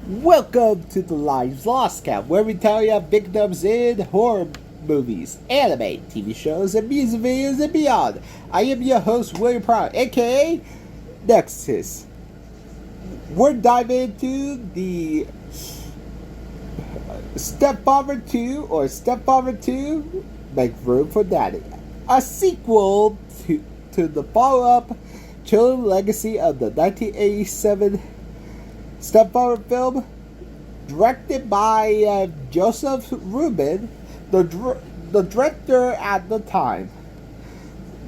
Welcome to the Lives Lost Count, where we tell you victims in horror movies, anime, TV shows, and music videos and beyond. I am your host, William Brown, aka Nexus. We're diving into the Stepfather 2 or Stepfather 2 Make Room for Daddy, a sequel to the follow-up chilling legacy of the 1987 Stepfather film, directed by Joseph Rubin, the director at the time.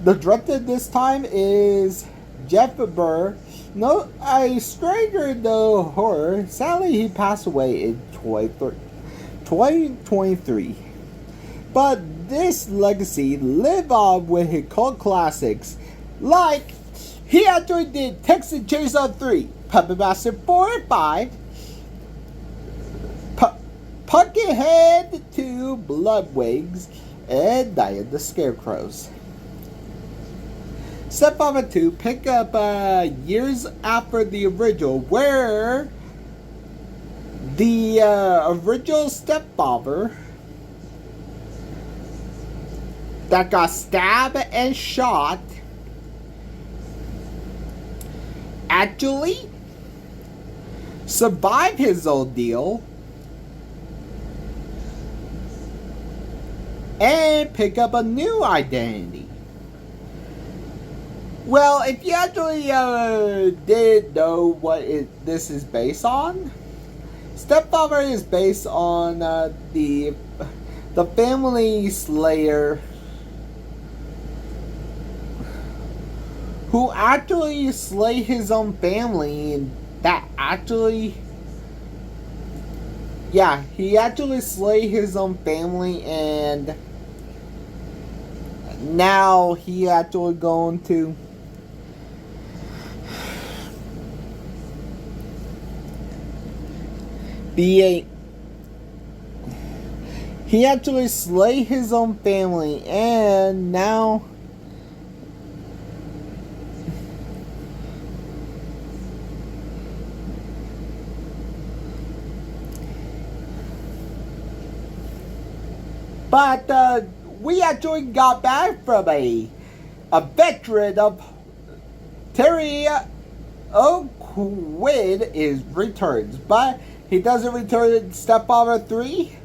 The director this time is Jeff Burr. No, a stranger no horror. Sadly, he passed away in 2023. But this legacy lived on with his cult classics, like he actually did Texas Chainsaw 3, Puppet Master 4 and 5, Pumpkinhead 2, Blood Wings, and Night of the Scarecrows. Stepfather 2 picked up years after the original, where the original stepfather that got stabbed and shot actually survived his ordeal and pick up a new identity. Well, if you actually did know what this is based on, Stepfather is based on the family slayer who actually slay his own family, and that actually, yeah, he actually slay his own family, and now he actually going to be he actually slay his own family, and now but we actually got back from a veteran of Terry O'Quinn is returns, but he doesn't return in Stepfather 3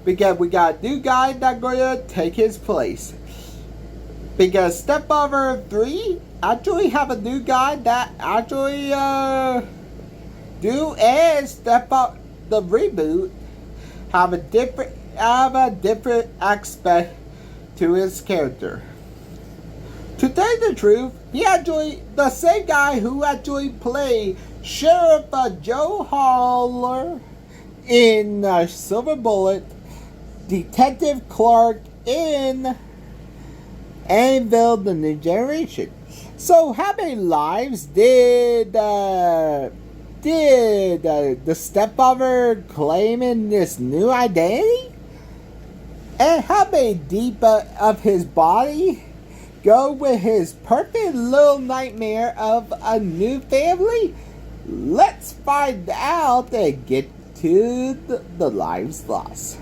because we got a new guy that's going to take his place. Because Stepfather 3 actually have a new guy that actually do, and Stepfather the reboot have a different aspect to his character. To tell you the truth, he actually, the same guy who actually played Sheriff Joe Holler in Silver Bullet, Detective Clark in Annabelle the New Generation. So how many lives did the stepfather claim in this new identity? And how many deep of his body go with his perfect little nightmare of a new family? Let's find out and get to the lives lost.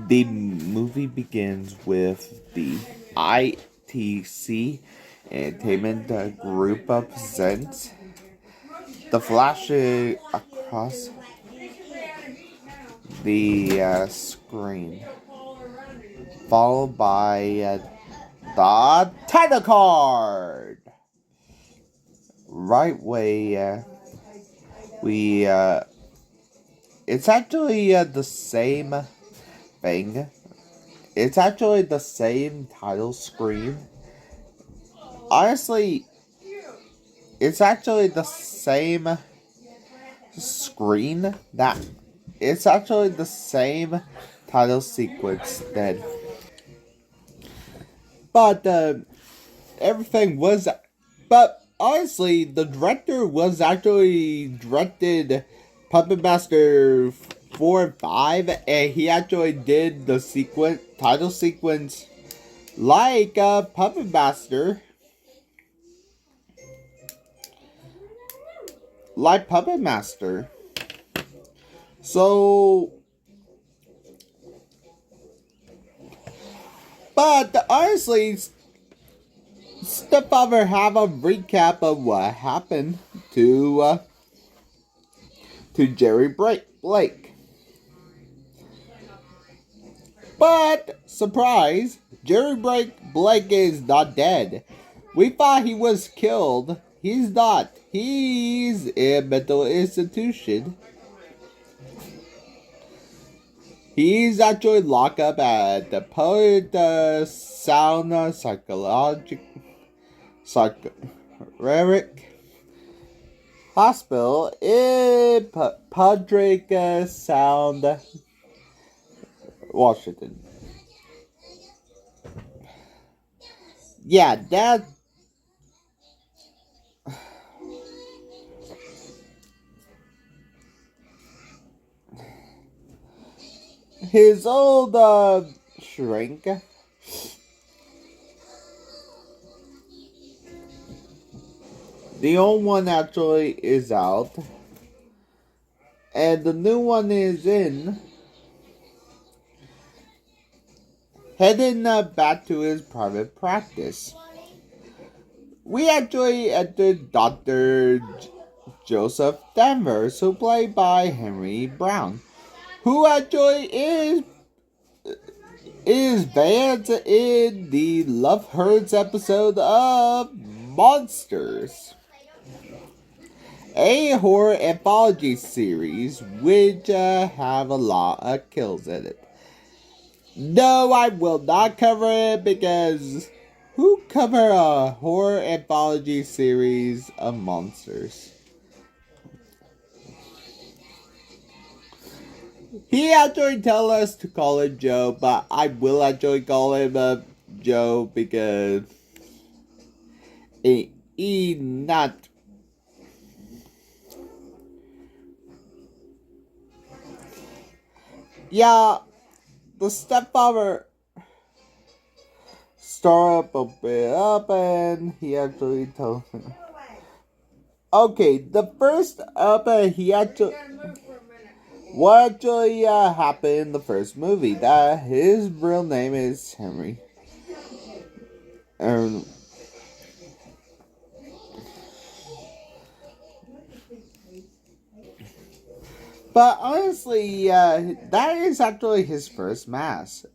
The movie begins with the ITC Entertainment Group presents the flash across the screen, followed by the title card. Right way, we it's actually the same thing. It's actually the same title screen. Honestly, it's actually the same screen that it's actually the same title sequence then. But everything was, but honestly, the director was actually directed Puppet Master 4 and 5, and he actually did the title sequence like Puppet Master. Like Puppet Master. So, but honestly, Stepfather have a recap of what happened to Jerry Blake. But surprise, Jerry Blake is not dead. We thought he was killed. He's not. He's in a mental institution. He's actually locked up at the Poet Sound Psychiatric Hospital in Patrick Sound, Washington. Yeah, that. His old shrink. The old one actually is out. And the new one is in. Heading back to his private practice. We actually entered Dr. Joseph Danvers, who played by Henry Brown, who actually is Vance in the Love Hurts episode of Monsters, a horror anthology series which have a lot of kills in it. No, I will not cover it because who cover a horror anthology series of monsters? He actually tell us to call him Joe, but I will actually call him Joe because he not. Yeah, the Stepfather start up a bit up and he actually tells him. Okay, the first up he actually. What actually happened in the first movie? That his real name is Henry. But honestly, that is actually his first mass.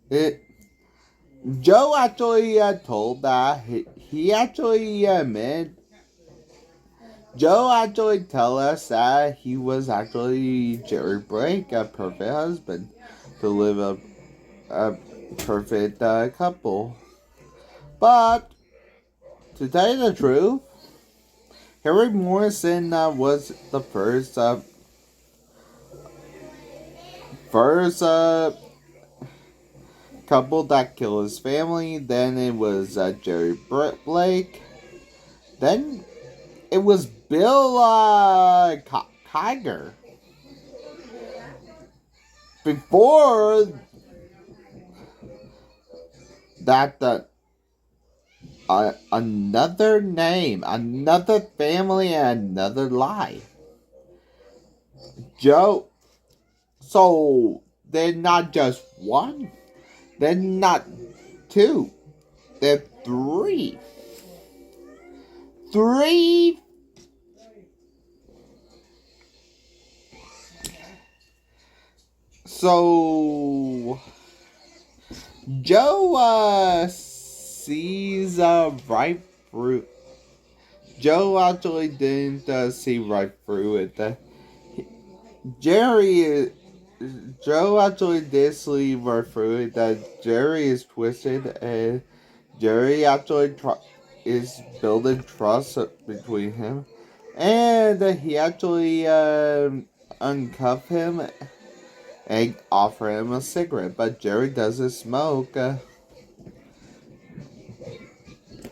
Joe actually told that he actually admitted. Joe actually tell us that he was actually Jerry Blake, a perfect husband, to live a perfect couple. But to tell you the truth, Harry Morrison was the first couple that killed his family. Then it was Jerry Blake. Then it was Bill Kiger. Before that, another name, another family, and another lie. Joe. So they're not just one. They're not two. They're three. Three. So Joe sees right through. Joe actually didn't see right through it. Joe actually did see right through it that Jerry is twisted and Jerry actually is building trust between him, and he actually uncuff him and offer him a cigarette, but Jerry doesn't smoke.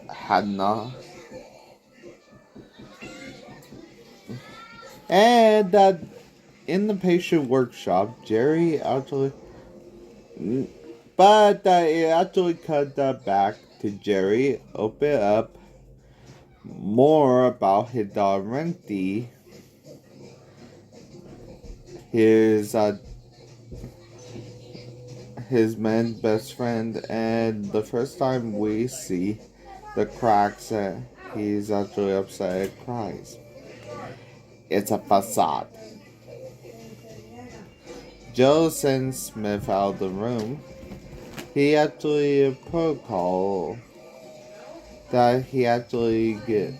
Had not. And in the patient workshop, Jerry actually, but it actually cut back to Jerry open up more about his dog Renty, his man's best friend, and the first time we see the cracks, he's actually upset and cries. It's a facade. Joe sends Smith out of the room. He actually protocol that he actually get.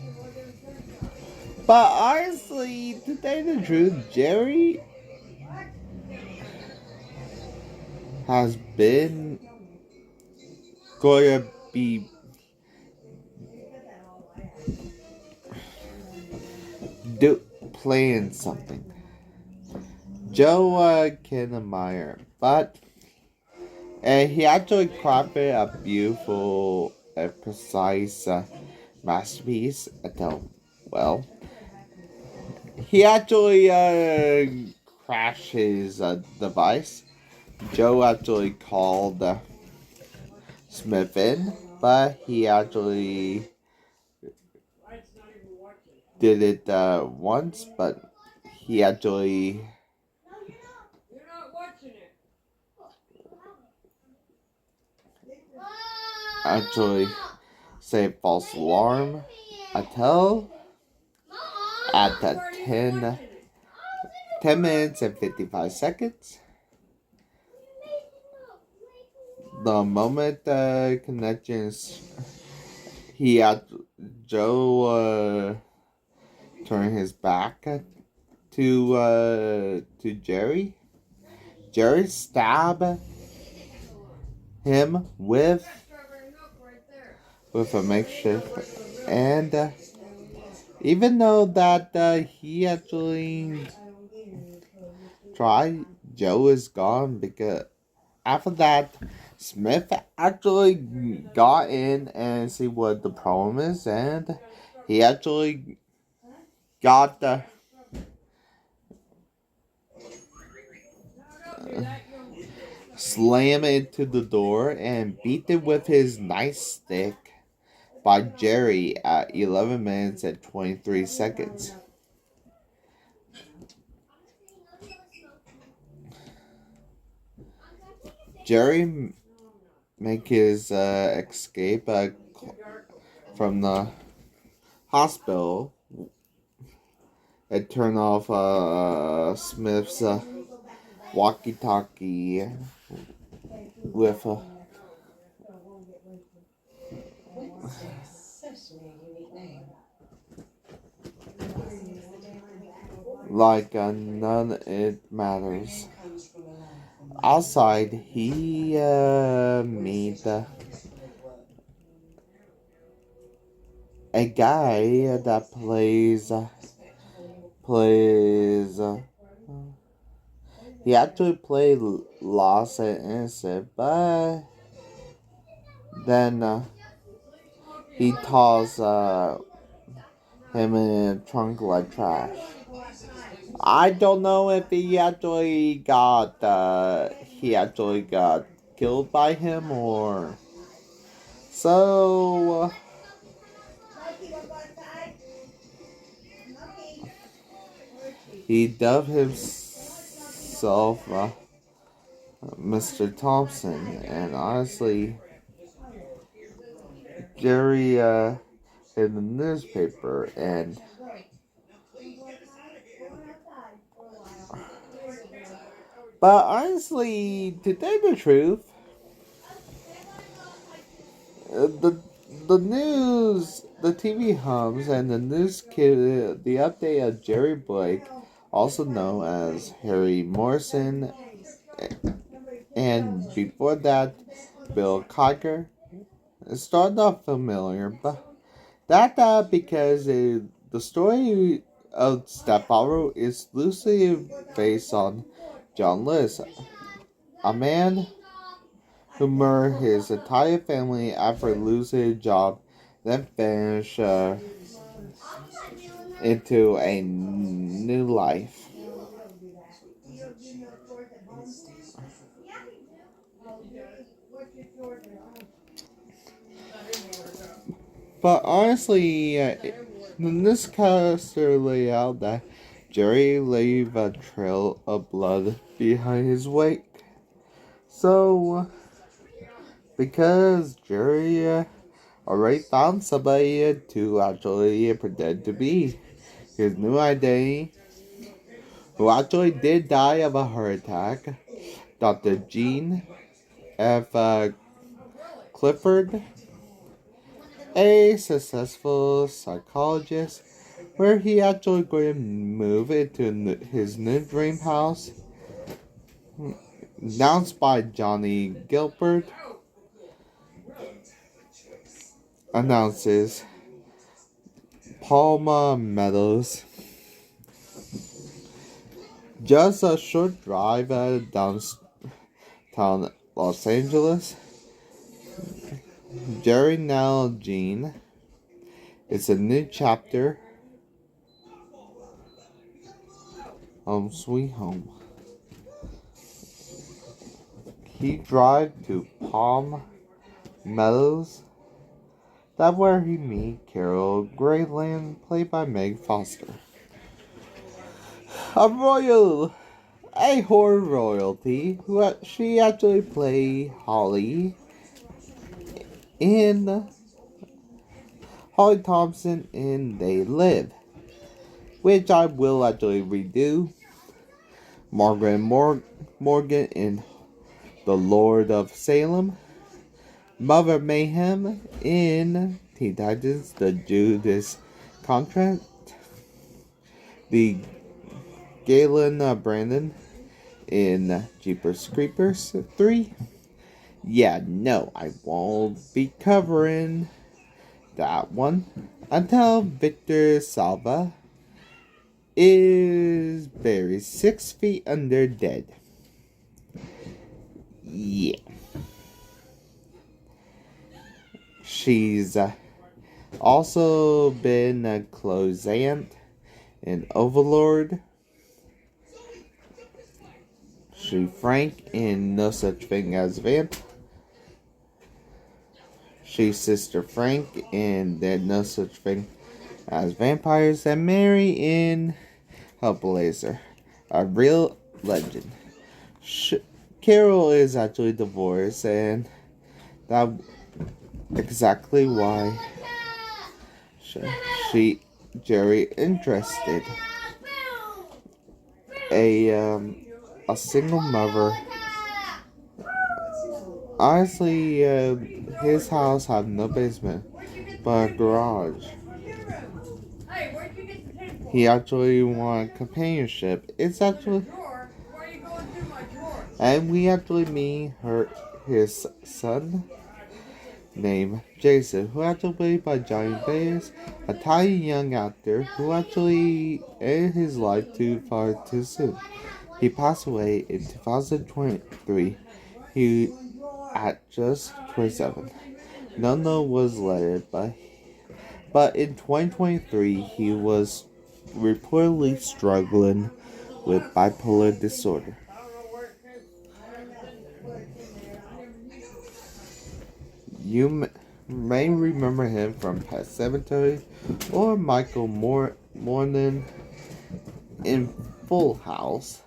But honestly, to tell you the truth, Jerry has been going to be playing something. Joe can admire, but he actually crafted a beautiful and precise masterpiece. Well, he actually crashed his device. Joe actually called Smith in, but he actually did it once, but he actually say false alarm until at the 10 minutes and 55 seconds. The moment the connections, Joe turned his back to Jerry. Jerry stabbed him with a makeshift, and even though that he actually tried, Joe is gone because after that, Smith actually got in and see what the problem is, and he actually got the slam into the door and beat it with his nightstick by Jerry at 11 minutes and 23 seconds. Jerry make his escape from the hospital and turn off Smith's walkie-talkie with like none it matters. Outside, he meet a guy that plays. He actually played Lost and Innocent, but then he tossed him in a trunk like trash. I don't know if he actually got killed by him or so. He dubbed himself Mr. Thompson, and honestly, Jerry in the newspaper, but honestly, to tell you the truth, the news, the TV hums, and the news kid, the update of Jerry Blake, also known as Harry Morrison, and before that, Bill Cogger. It started off familiar, but that because the story of Stepfather is loosely based on John Lewis, a man who murdered his entire family after losing a job, then vanished into a new life. But honestly, in this character layout, that Jerry leave a trail of blood behind his wake. So, because Jerry already found somebody to actually pretend to be his new identity, who actually did die of a heart attack, Dr. Jean F. Clifford, a successful psychologist, where he actually going to move into his new dream house, announced by Johnny Gilbert, announces Palma Meadows. Just a short drive downtown Los Angeles. Jerry now Jean. It's a new chapter. Home sweet home. He drive to Palm Meadows. That's where he meet Carol Grayland, played by Meg Foster. A horror royalty, who she actually played Holly in Holly Thompson in They Live, which I will actually redo. Margaret Morgan in The Lord of Salem. Mother Mayhem in Teen Titans, The Judas Contract. The Galen Brandon in Jeepers Creepers 3. Yeah, no, I won't be covering that one until Victor Salva is buried 6 feet under dead. Yeah. She's also been a Closant in Overlord. She Frank in No Such Thing as Vamp. She's Sister Frank in There's No Such Thing as Vampires. And Mary in Hellblazer, a real legend. Carol is actually divorced, and that's exactly why Jerry interested. A single mother. Honestly, his house had no basement, but a garage. He actually wanted companionship. It's actually, and we actually meet his son, named Jason, who actually played by Johnny Baez, a tiny young actor who actually ended his life too far too soon. He passed away in 2023. He at just 27. None was later, but in 2023 he was reportedly struggling with bipolar disorder. You may remember him from Pet Sematary or Michael Mornon in Full House,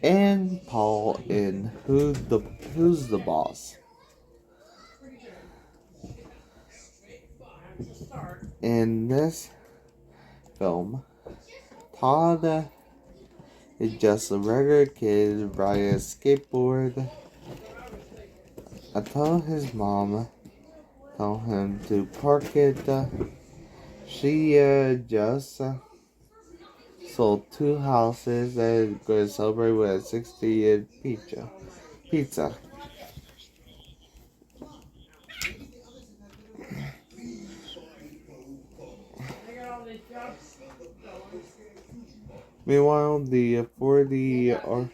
and Paul in Who's the Boss. In this film, Todd is just a regular kid riding a skateboard until his mom told him to park it. She just sold 2 houses and going to celebrate with a 60-year pizza. Meanwhile, the 40 are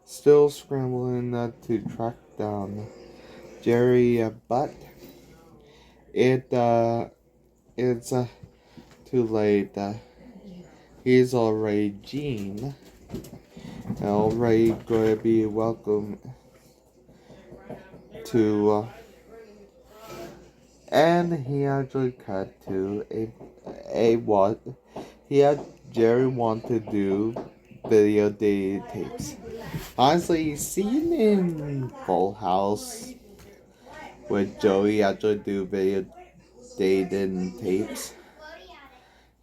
still scrambling to track down Jerry, but it's too late. He's already Gene. Already going to be welcome to, and he actually cut to a what he had Jerry want to do video dated tapes. Honestly, seen in Full House with Joey actually do video dated tapes.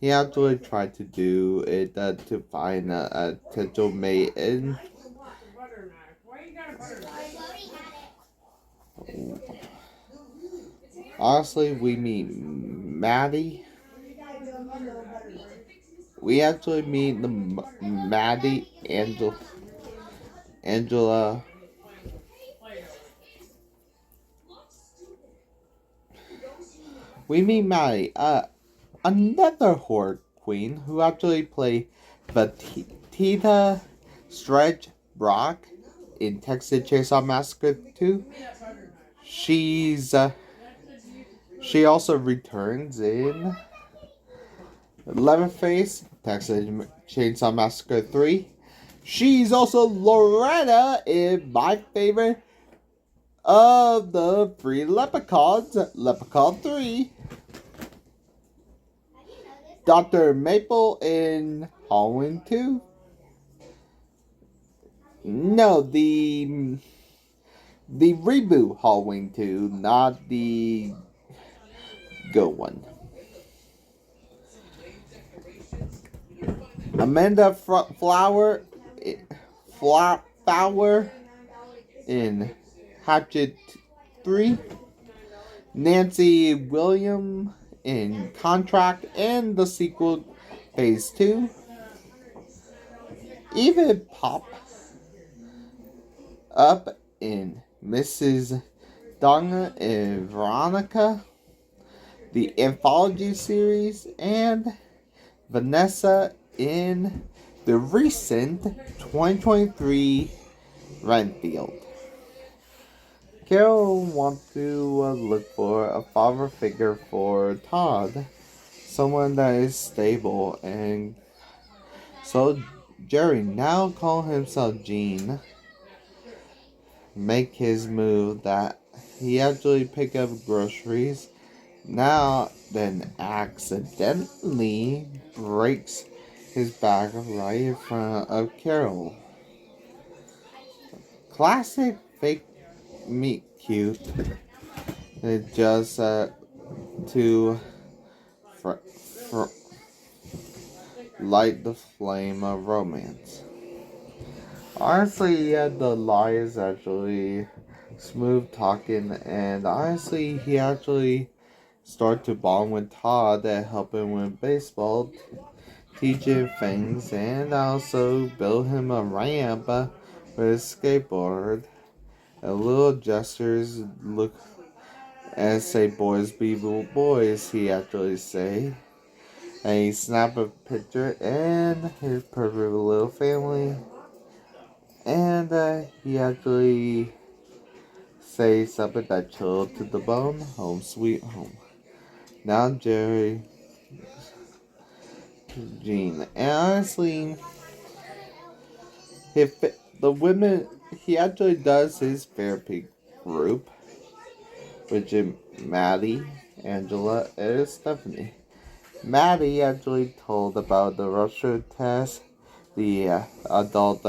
He actually tried to do it to find a potential mate in. Honestly, we meet Maddie. We actually meet the Maddie, Angela. We meet Maddie, another horror queen who actually played Tita Stretch Brock in Texas Chainsaw Massacre 2. She also returns in Leatherface, Texas Chainsaw Massacre 3. She's also Loretta in my favorite of the three Leprechauns, Leprechaun 3. Dr. Maple in Halloween 2. No, the reboot Halloween 2, not the good one. Amanda Flower in Hatchet 3. Nancy William in Contract and the sequel Phase 2. Even pop up in Mrs. Donna and Veronica, the anthology series, and Vanessa in the recent 2023 Renfield. Carol wants to look for a father figure for Todd, someone that is stable, and so Jerry, now call himself Gene, make his move that he actually pick up groceries, now then accidentally breaks his back right in front of Carol. Classic fake meet cute. It just to light the flame of romance. Honestly, yeah, the lie is actually smooth talking, and honestly, he actually started to bond with Todd and help him with baseball, teach him things, and also build him a ramp with his skateboard. Little gestures look and say boys be boys, he actually say. And he snap a picture and his perfect little family. And he actually say something that chilled to the bone, home sweet home. Now Jerry, Gene, and honestly, if the women, he actually does his therapy group, which is Maddie, Angela, and Stephanie. Maddie actually told about the Russia test, the adult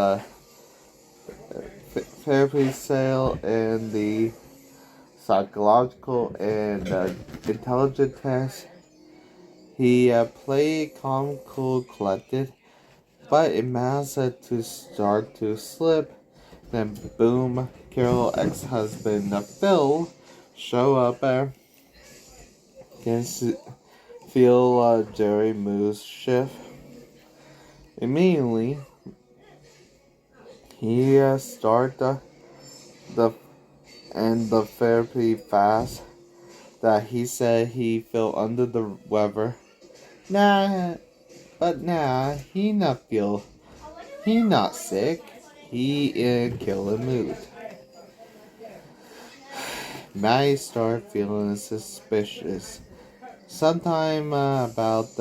therapy sale, and the psychological and intelligent test. He played calm, cool, collected, but it managed to start to slip. Then boom, Carol ex-husband Phil show up and can feel Jerry moves shift. Immediately, he start the therapy fast that he said he felt under the weather. Nah, he not sick. He in killer mood. Maddie started feeling suspicious. sometime about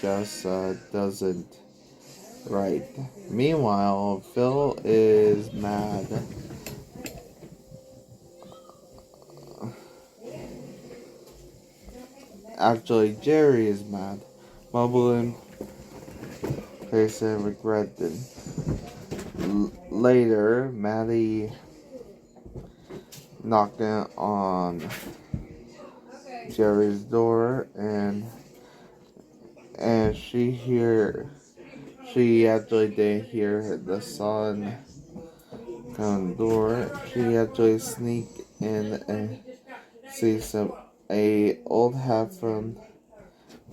just doesn't right. Meanwhile, Phil is mad. Actually, Jerry is mad, mumbling, facing regretted. Later, Maddie knocking on Jerry's door, and she actually didn't hear the son come the door. She actually sneak in and see a old hat from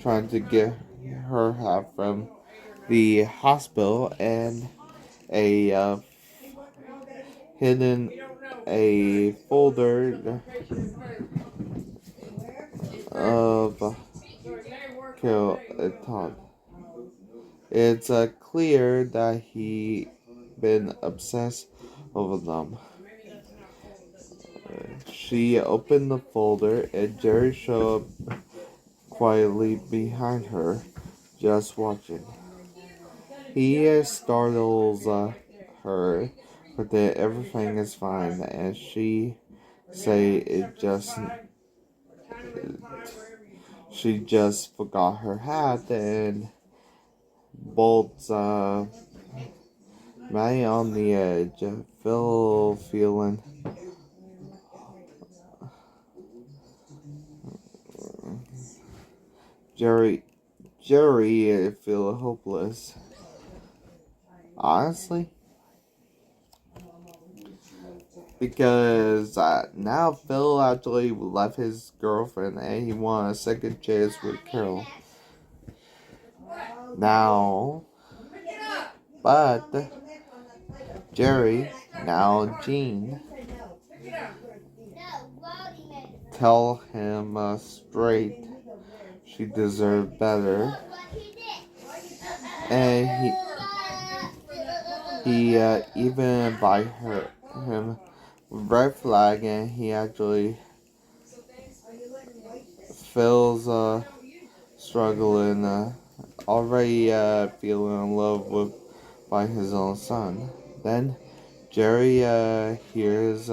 trying to get her hat from the hospital, and a hidden a folder of Carol Todd. It's clear that he been obsessed over them. She opened the folder and Jerry showed up quietly behind her, just watching. He startles her, but that everything is fine, and she just forgot her hat and bolts Maddie on the edge. Phil feeling Jerry feel hopeless. Honestly, because now Phil actually left his girlfriend and he won a second chance with Carol. Now, but Jerry, now Jean, tell him straight she deserved better, and he even by him red flag, and he actually feels struggling, already feeling in love with by his own son. Then Jerry hears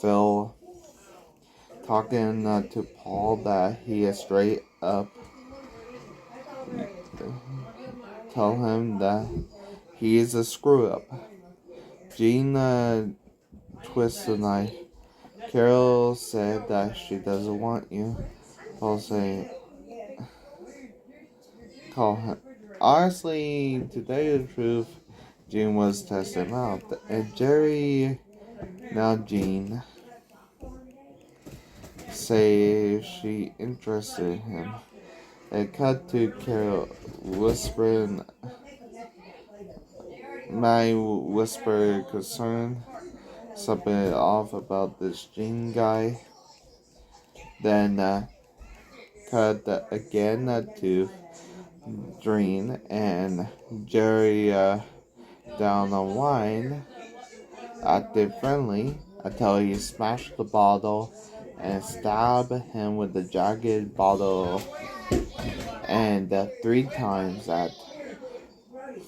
Phil talking to Paul that he is straight up tell him that he is a screw up. Jean twists the knife. Carol said that she doesn't want you. Paul say, call him. Honestly, to tell you the truth, Jean was testing him out. And Jerry, now Jean, say she interested in him. And cut to Carol whispering, my whisper concern, something off about this Jean guy. Then cut again to Dream and Jerry down on wine, acted friendly until he smashed the bottle and stabbed him with the jagged bottle and 3 times at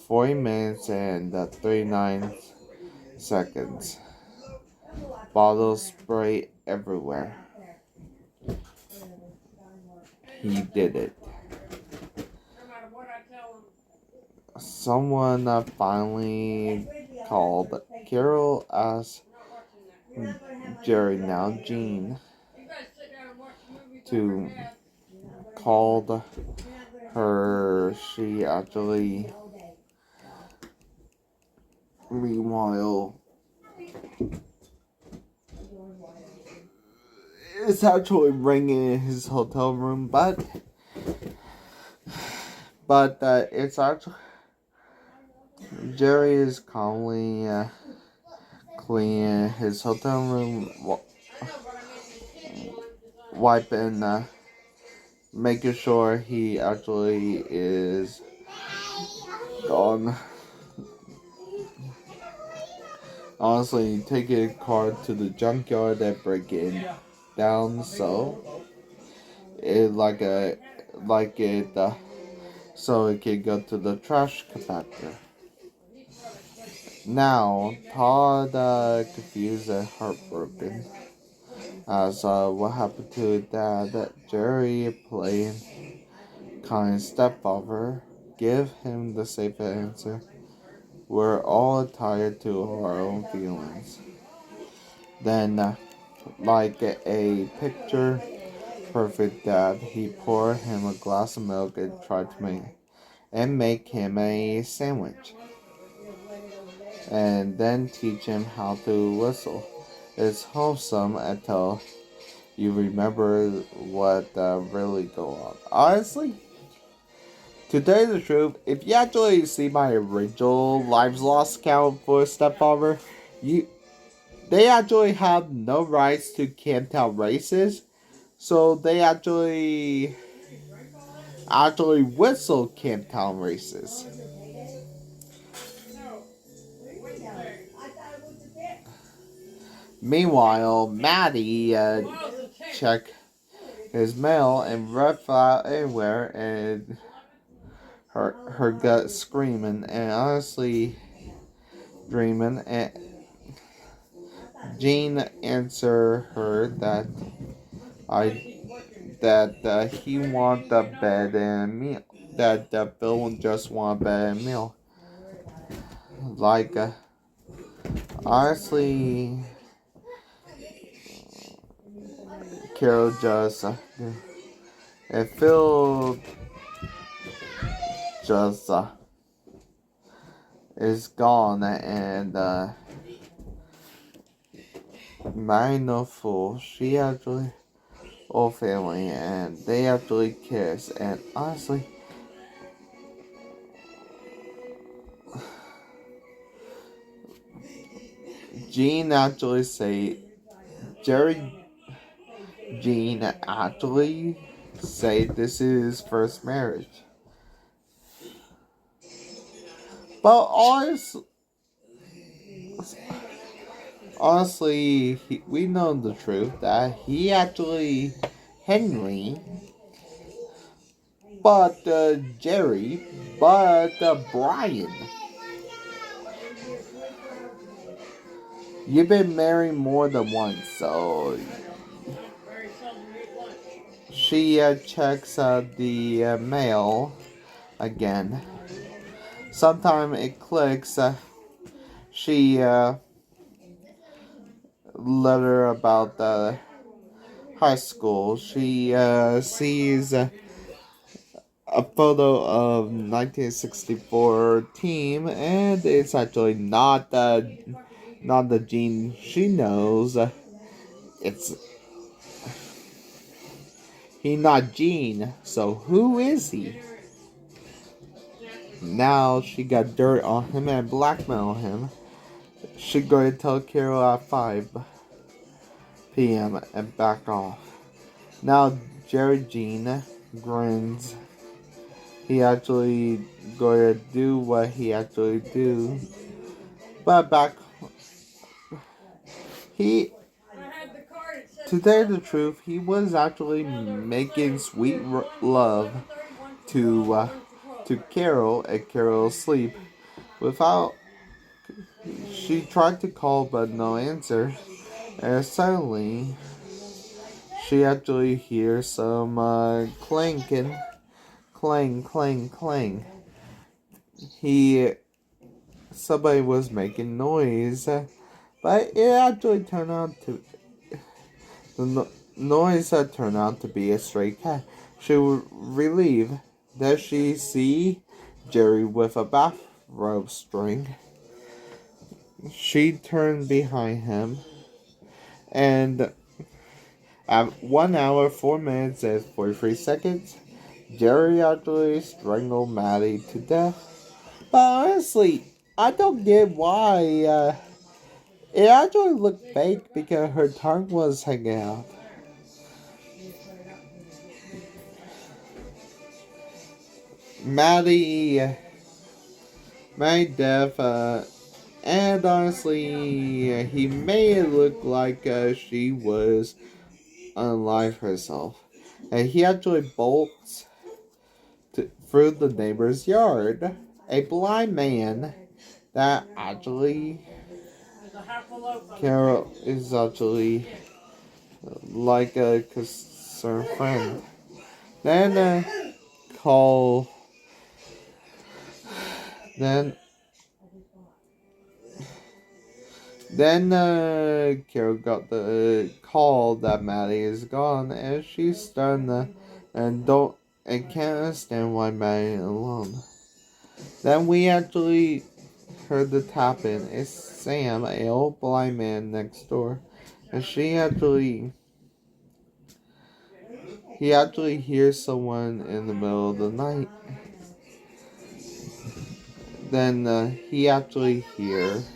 40 minutes and 39 seconds. Bottle spray everywhere. He did it. Someone finally called. Carol asked Jerry, now Jean, to call her. She actually, meanwhile, is actually ringing in his hotel room, but it's actually Jerry is calmly cleaning his hotel room, wiping, making sure he actually is gone. Honestly, taking a car to the junkyard and breaking down, so it like it so it can go to the trash compactor. Now Todd confused and heartbroken as what happened to his dad. Jerry playing kind stepfather give him the safe answer. We're all tired to our own feelings. Then like a picture perfect dad, he poured him a glass of milk and tried to make him a sandwich, and then teach him how to whistle. It's wholesome until you remember what really go on. Honestly, to tell you the truth, if you actually see my original lives lost count for Stepfather, they actually have no rights to Camptown races, so they actually whistle Camptown races. Meanwhile, Maddie checked his mail and red flag everywhere, and her gut screaming and honestly dreaming. And Jean answered her he want the bed and meal. That Bill just want bed and meal. Like honestly, Carol just and Phil just is gone, and Mary no fool. She actually whole family, and they actually kiss. And honestly, Jean actually say Jerry Jean actually say this is first marriage. But honestly, we know the truth that he actually Henry, but Jerry, but Brian. You've been married more than once, so she checks the mail again. Sometime it clicks. She letter about the high school. She sees a photo of 1964 team, and it's actually not the Gene she knows. It's he not Gene. So who is he? Now she got dirt on him and blackmail him. She going to tell Carol at 5 p.m. and back off. Now Jerry Jean grins. He actually going to do what he actually do. But back he to tell the truth, he was actually making sweet love to Carol at Carol's sleep. Without she tried to call but no answer, and suddenly she actually hears some clanking, clang, clang, clang. Somebody was making noise, but it actually turned out to noise had turned out to be a stray cat. She was relieved that she see Jerry with a bathrobe string. She turned behind him, and at 1 hour, 4 minutes, and 43 seconds, Jerry actually strangled Maddie to death. But honestly, I don't get why it actually looked fake because her tongue was hanging out. Maddie death, and honestly, he made it look like she was unalive herself. and he actually bolts through the neighbor's yard. A blind man that actually Carol is actually like a concerned friend. Then call. Then Carol got the call that Maddie is gone, and she's stunned and can't understand why Maddie is alone. Then we actually heard the tapping. It's Sam, a old blind man next door, and he actually hears someone in the middle of the night. Then he actually hears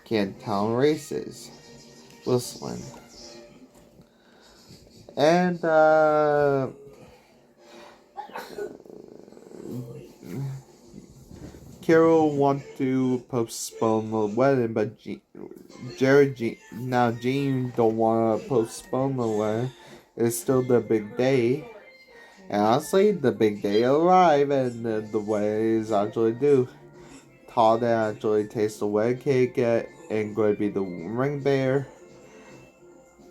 Cantown Races whistling. And Carol wants to postpone the wedding, but Jean don't want to postpone the wedding. It's still the big day. And honestly, the big day arrived, and the wedding is actually due. Todd actually tastes the wedding cake and going to be the ring bearer.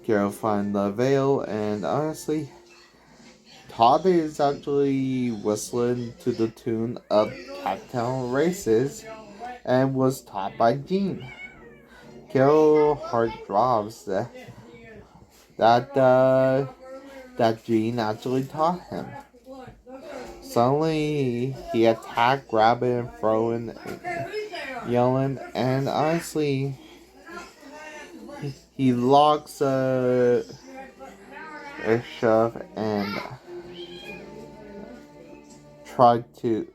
Carol finds the veil, and honestly, Todd is actually whistling to the tune of Cattail Races and was taught by Jean. Carol's heart drops that Jean actually taught him. Suddenly, he attacked, grabbing and throwing, yelling, and honestly, he locks a shove and tried to.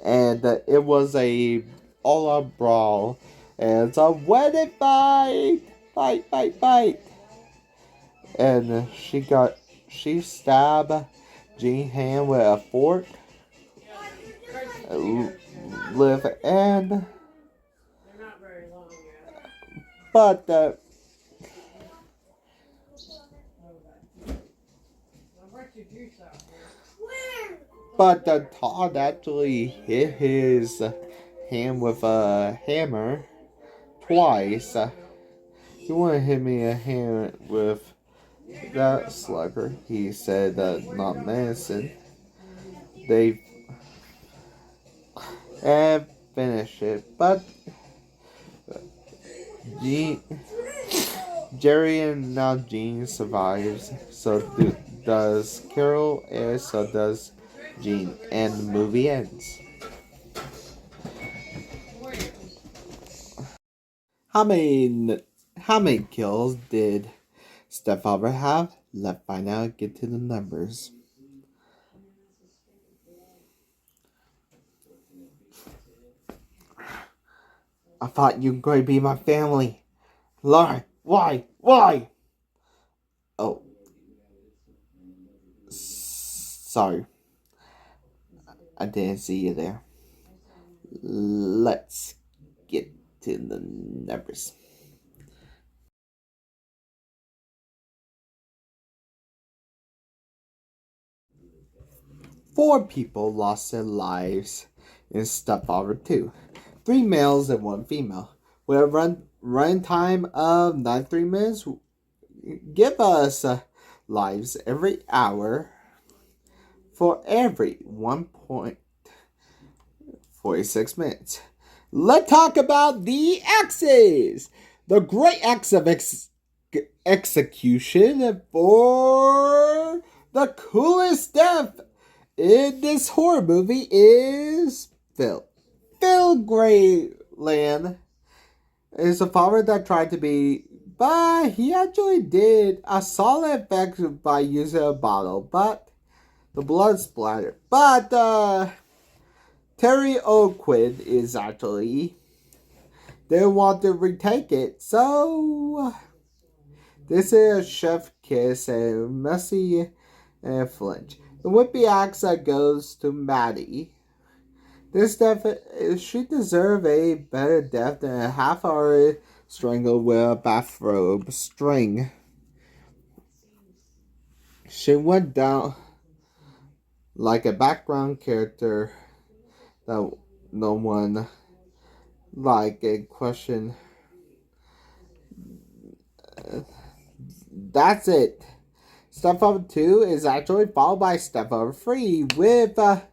And it was a all-out brawl. And it's a wedding fight! Fight! And she stabbed Jean hand with a fork. Live and. But Todd actually hit his hand with a hammer twice. You want to hit me a hand with that slugger? He said, not medicine. They and finish it, but Jerry and now Jean survives. So does Carol, and so does Jean, and the movie ends. How many kills did Stepfather have? Let's find out. Get to the numbers. I thought you were going to be my family. Lauren, why? Oh, sorry. I didn't see you there. Let's get to the numbers. Four people lost their lives in Stepfather 2. 3 males and 1 female. With a run time of 93 minutes, give us lives every hour for every 1.46 minutes. Let's talk about the X's. The great X of execution for the coolest death in this horror movie is Phil. Phil Grayland is a father that tried to be, but he actually did a solid effect by using a bottle, but the blood splattered. But Terry O'Quinn is actually didn't want to retake it, so this is a chef kiss and messy and flinch. The whippy axe that goes to Maddie. This death, she deserved a better death than a half-hour strangle with a bathrobe string. She went down like a background character that no one like a question. That's it. Stepfather 2 is actually followed by Stepfather 3 with that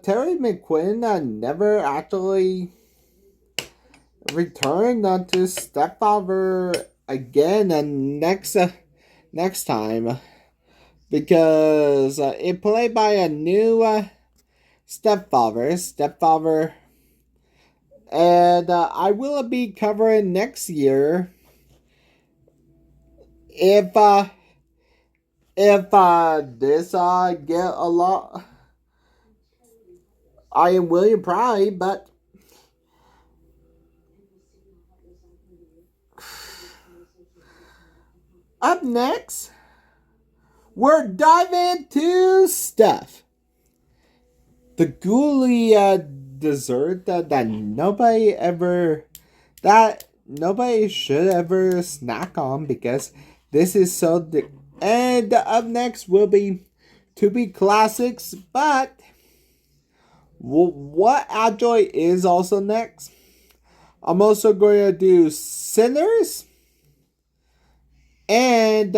Terry McQuinn never actually returned to Stepfather again next time, because it played by a new Stepfather, and I will be covering next year if this get a lot. I am William Pry, but up next, we're diving into stuff. The ghouly dessert that nobody should ever snack on, because this is so. And up next will be to be classics, but what actually is also next? I'm also going to do Sinners, and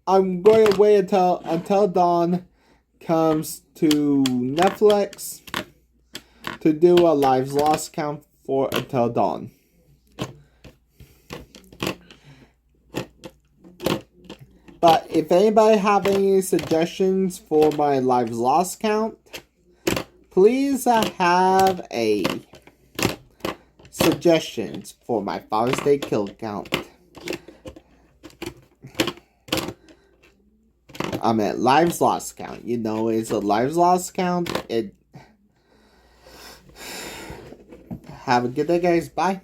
I'm going to wait until Dawn comes to Netflix to do a Lives Lost count for Until Dawn. But if anybody have any suggestions for my Lives Lost count, please have a suggestions for my Father's Day kill count. I'm at Lives Lost count. You know, it's a Lives Lost count. Have a good day, guys. Bye.